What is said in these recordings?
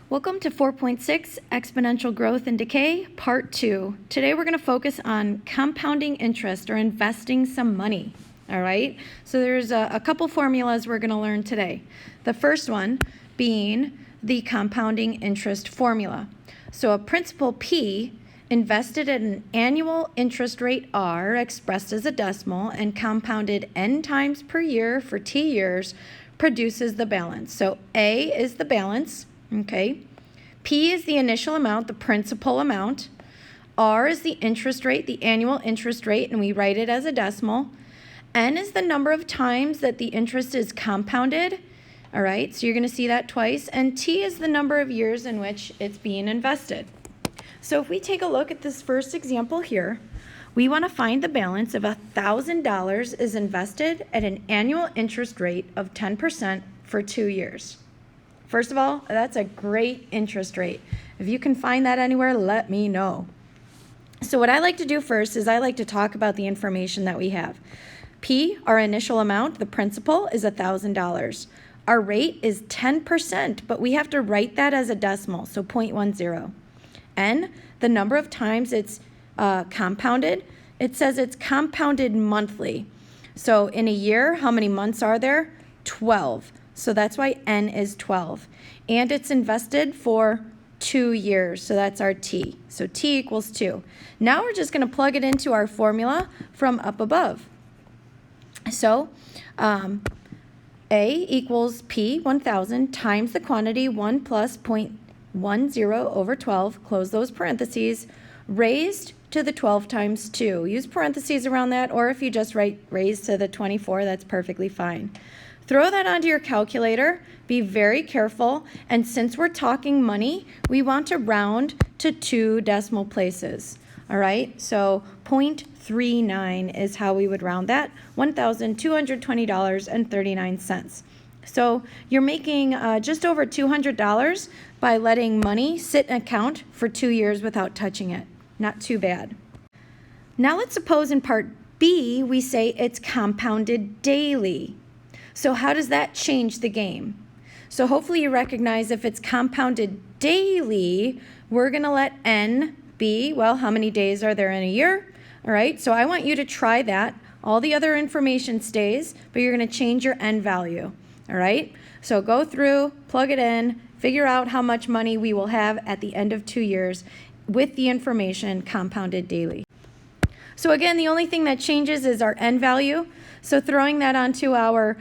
Welcome to 4.6 Exponential Growth and Decay, Part 2. Today we're going to focus on compounding interest or investing some money. All right, so there's a couple formulas we're going to learn today. The first one being the compounding interest formula. So a principal P invested at an annual interest rate R expressed as a decimal and compounded n times per year for t years produces the balance. So A is the balance. Okay, P is the initial amount, the principal amount. R is the interest rate, the annual interest rate, and we write it as a decimal. N is the number of times that the interest is compounded. All right, so you're going to see that twice. And T is the number of years in which it's being invested. So if we take a look at this first example here, we want to find the balance of $1,000 is invested at an annual interest rate of 10% for 2 years. First of all, that's a great interest rate. If you can find that anywhere, let me know. So what I like to do first is I like to talk about the information that we have. P, our initial amount, the principal, is $1,000. Our rate is 10%, but we have to write that as a decimal, so 0.10. N, the number of times it's compounded. It says it's compounded monthly. So in a year, how many months are there? 12. So that's why N is 12. And it's invested for 2 years, so that's our T. So T equals 2. Now we're just going to plug it into our formula from up above. So A equals P, 1,000, times the quantity 1 plus 0.10 over 12, close those parentheses, raised to the 12 times 2. Use parentheses around that, or if you just write raised to the 24, that's perfectly fine. Throw that onto your calculator, be very careful, and since we're talking money, we want to round to 2 decimal places. All right, so 0.39 is how we would round that, $1,220.39. So you're making just over $200 by letting money sit in an account for 2 years without touching it. Not too bad. Now let's suppose in part B, we say it's compounded daily. So how does that change the game? So hopefully you recognize if it's compounded daily, we're going to let N be, well, how many days are there in a year? All right, so I want you to try that. All the other information stays, but you're going to change your N value. All right, so go through, plug it in, figure out how much money we will have at the end of 2 years with the information compounded daily. So again, the only thing that changes is our N value. So throwing that onto our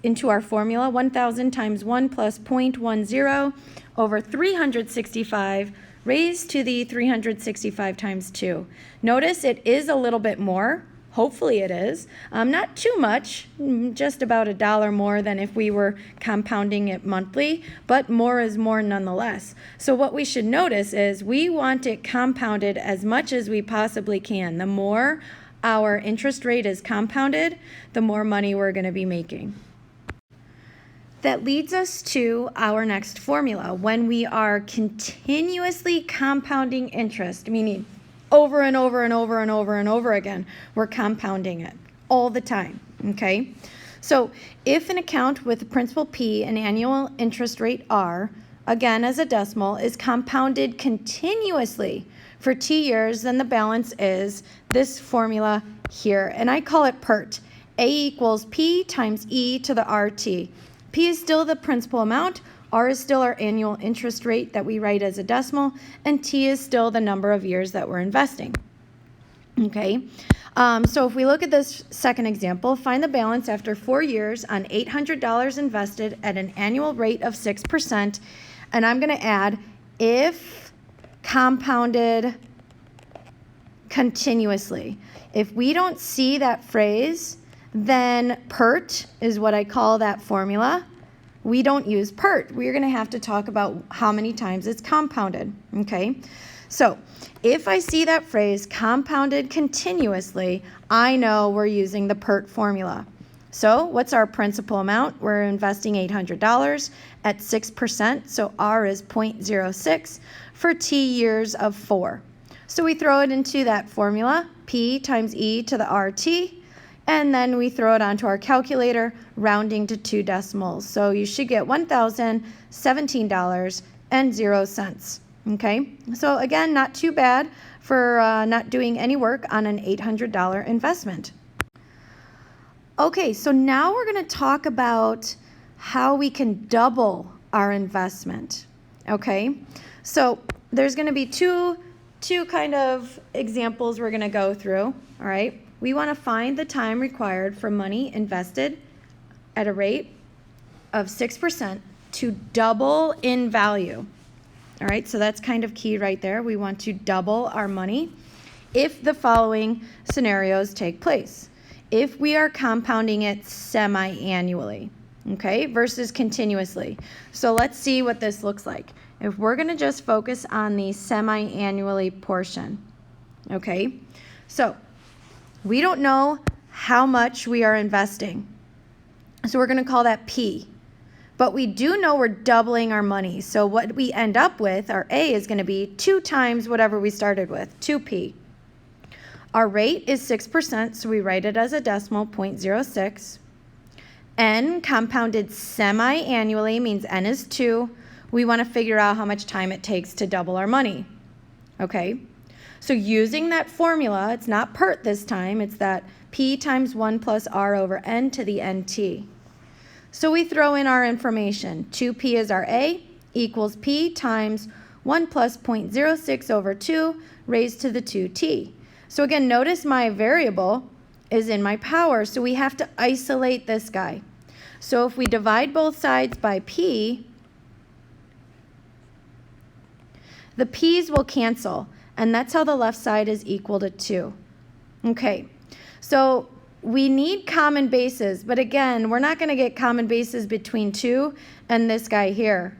into our formula, 1,000 times 1 plus 0.10 over 365 raised to the 365 times 2. Notice it is a little bit more. Hopefully it is. Not too much, just about $1 more than if we were compounding it monthly, but more is more nonetheless. So what we should notice is we want it compounded as much as we possibly can. The more our interest rate is compounded, the more money we're going to be making. That leads us to our next formula. When we are continuously compounding interest, meaning over and over and over and over and over again, we're compounding it all the time, okay? So if an account with principal P and annual interest rate R, again as a decimal, is compounded continuously for T years, then the balance is this formula here, and I call it PERT. A equals P times E to the RT. P is still the principal amount, R is still our annual interest rate that we write as a decimal, and T is still the number of years that we're investing. Okay, so if we look at this second example, find the balance after 4 years on $800 invested at an annual rate of 6%, and I'm going to add if compounded continuously. If we don't see that phrase, then PERT is what I call that formula. We don't use PERT. We're going to have to talk about how many times it's compounded, okay? So if I see that phrase compounded continuously, I know we're using the PERT formula. So what's our principal amount? We're investing $800 at 6%, so R is 0.06 for T years of 4. So we throw it into that formula, P times E to the RT, and then we throw it onto our calculator, rounding to 2 decimals. So you should get $1,017 and 0 cents. Okay, so again, not too bad for not doing any work on an $800 investment. Okay, so now we're going to talk about how we can double our investment. Okay, so there's going to be two kind of examples we're going to go through. All right, we want to find the time required for money invested at a rate of 6% to double in value. All right, so that's kind of key right there. We want to double our money if the following scenarios take place. If we are compounding it semi-annually, okay, versus continuously. So let's see what this looks like. If we're going to just focus on the semi-annually portion, okay, so we don't know how much we are investing. So we're going to call that P. But we do know we're doubling our money. So what we end up with, our A, is going to be 2 times whatever we started with, 2P. Our rate is 6%, so we write it as a decimal, 0.06. N, compounded semi-annually, means N is 2. We want to figure out how much time it takes to double our money. Okay? So using that formula, it's not PERT this time, it's that P times 1 plus R over N to the NT. So we throw in our information. 2P is our A, equals P times 1 plus 0.06 over 2 raised to the 2T. So again, notice my variable is in my power, so we have to isolate this guy. So if we divide both sides by P, the P's will cancel, and that's how the left side is equal to 2. Okay, so we need common bases, but again, we're not going to get common bases between 2 and this guy here.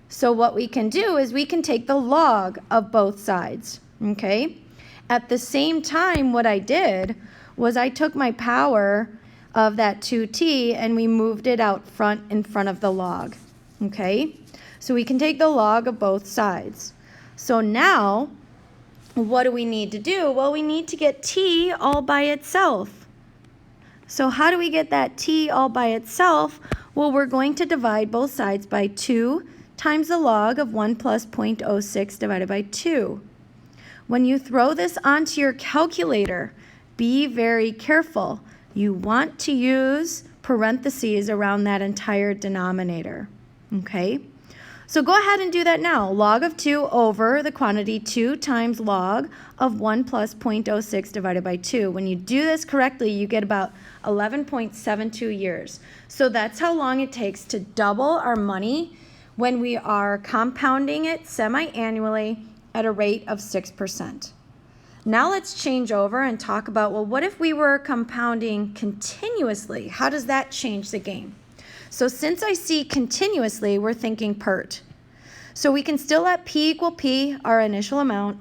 So what we can do is we can take the log of both sides, okay? At the same time, what I did was I took my power of that 2t and we moved it out front in front of the log, okay? So we can take the log of both sides. So now, what do we need to do? Well, we need to get t all by itself. So how do we get that t all by itself? Well, we're going to divide both sides by 2 times the log of 1 plus 0.06 divided by 2. When you throw this onto your calculator, be very careful. You want to use parentheses around that entire denominator, okay? So go ahead and do that now. Log of 2 over the quantity 2 times log of 1 plus 0.06 divided by 2. When you do this correctly, you get about 11.72 years. So that's how long it takes to double our money when we are compounding it semi-annually at a rate of 6%. Now let's change over and talk about, well, what if we were compounding continuously? How does that change the game? So since I see continuously, we're thinking PERT. So we can still let P equal P, our initial amount.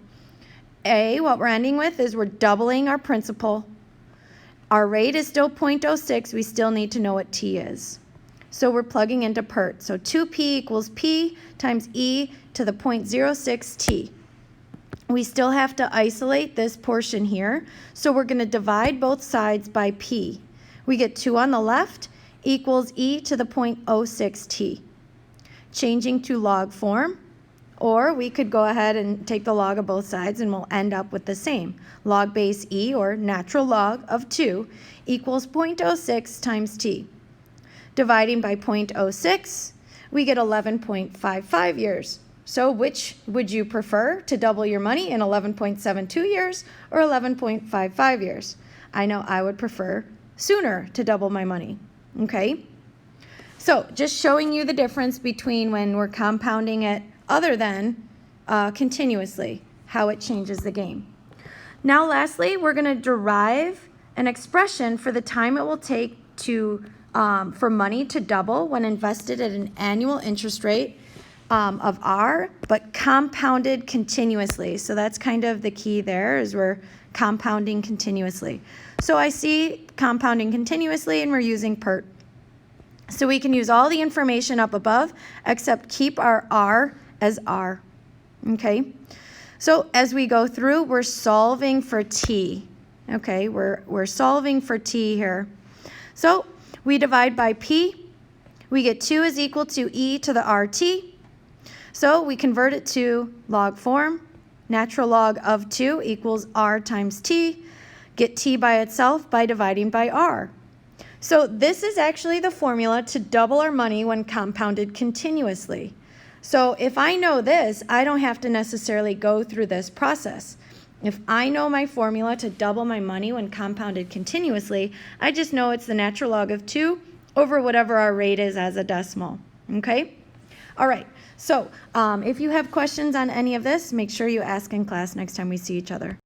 A, what we're ending with is we're doubling our principal. Our rate is still 0.06. We still need to know what T is. So we're plugging into PERT. So 2P equals P times E to the 0.06 T. We still have to isolate this portion here. So we're going to divide both sides by P. We get 2 on the left equals E to the 0.06 T. Changing to log form, or we could go ahead and take the log of both sides and we'll end up with the same. Log base E, or natural log of 2, equals 0.06 times T. Dividing by 0.06, we get 11.55 years. So which would you prefer, to double your money in 11.72 years or 11.55 years? I know I would prefer sooner to double my money. Okay, so just showing you the difference between when we're compounding it other than continuously, how it changes the game. Now lastly, we're going to derive an expression for the time it will take to for money to double when invested at an annual interest rate of R, but compounded continuously. So that's kind of the key there, is we're compounding continuously. So I see compounding continuously and we're using PERT. So we can use all the information up above except keep our R as R. Okay? So as we go through, we're solving for T. Okay, we're solving for T here. So we divide by P. We get 2 is equal to E to the RT. So we convert it to log form. Natural log of 2 equals r times t. Get t by itself by dividing by r. So this is actually the formula to double our money when compounded continuously. So if I know this, I don't have to necessarily go through this process. If I know my formula to double my money when compounded continuously, I just know it's the natural log of 2 over whatever our rate is as a decimal, okay? All right, so if you have questions on any of this, make sure you ask in class next time we see each other.